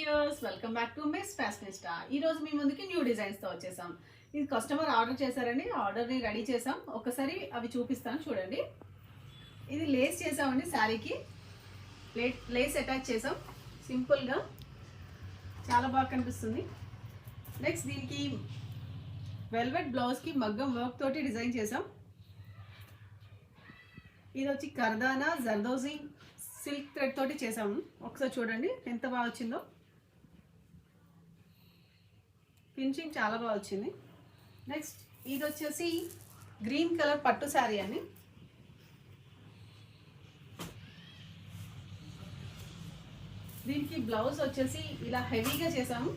Viewers, welcome back to Miss Fashionista. ఈరోజు మీ ముందుకి న్యూ డిజైన్స్తో వచ్చేసాం. ఇది కస్టమర్ ఆర్డర్ చేశారండి. ఆర్డర్ని రెడీ చేసాం. ఒకసారి అవి చూపిస్తాను చూడండి. ఇది లేస్ చేసామండి. శారీకి లేస్ అటాచ్ చేసాం సింపుల్గా, చాలా బాగా కనిపిస్తుంది. నెక్స్ట్ దీనికి వెల్వెట్ బ్లౌజ్కి మగ్గం వర్క్ తోటి డిజైన్ చేసాం. ఇది వచ్చి కర్దానా జర్దోజీ సిల్క్ థ్రెడ్ తోటి చేసాము. ఒకసారి చూడండి ఎంత బాగా వచ్చిందో. ఫినిషింగ్ చాలా బాగా వచ్చింది. నెక్స్ట్ ఇది వచ్చేసి గ్రీన్ కలర్ పట్టు శారీ అండి. దీనికి బ్లౌజ్ వచ్చేసి ఇలా హెవీగా చేసాము.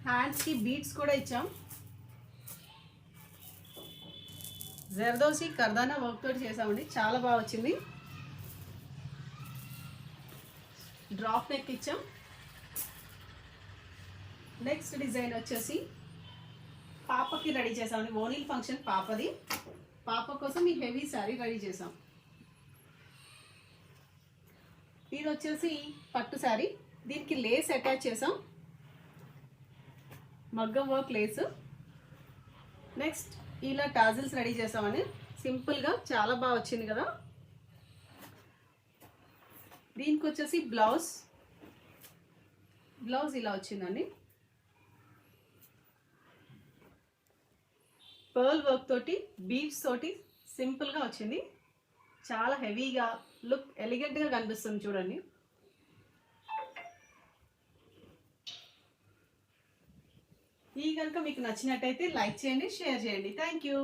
హ్యాండ్స్కి బీడ్స్ కూడా ఇచ్చాం. జర్దోసి కర్దానా వర్క్ తోటి చేసామండి. చాలా బాగా వచ్చింది. డ్రాప్ నెక్ ఇచ్చాం. నెక్స్ట్ డిజైన్ వచ్చేసి పాపకి రెడీ చేసామండి. ఓనీల్ ఫంక్షన్ పాపది. పాప కోసం ఈ హెవీ శారీ రెడీ చేసాం. ఇది వచ్చేసి పట్టు శారీ. దీనికి లేస్ అటాచ్ చేసాం, మగ్గం వర్క్ లేస్. నెక్స్ట్ ఇలా టాజిల్స్ రెడీ చేసామని సింపుల్గా, చాలా బాగా వచ్చింది కదా. దీనికి వచ్చేసి బ్లౌజ్ ఇలా వచ్చిందండి. పర్ల్ వర్క్ తోటి బీడ్స్ తోటి సింపుల్గా వచ్చింది. చాలా హెవీగా లుక్ ఎలిగెంట్గా కనిపిస్తుంది చూడండి. ఈ కనుక మీకు నచ్చినట్టయితే లైక్ చేయండి, షేర్ చేయండి. Thank you.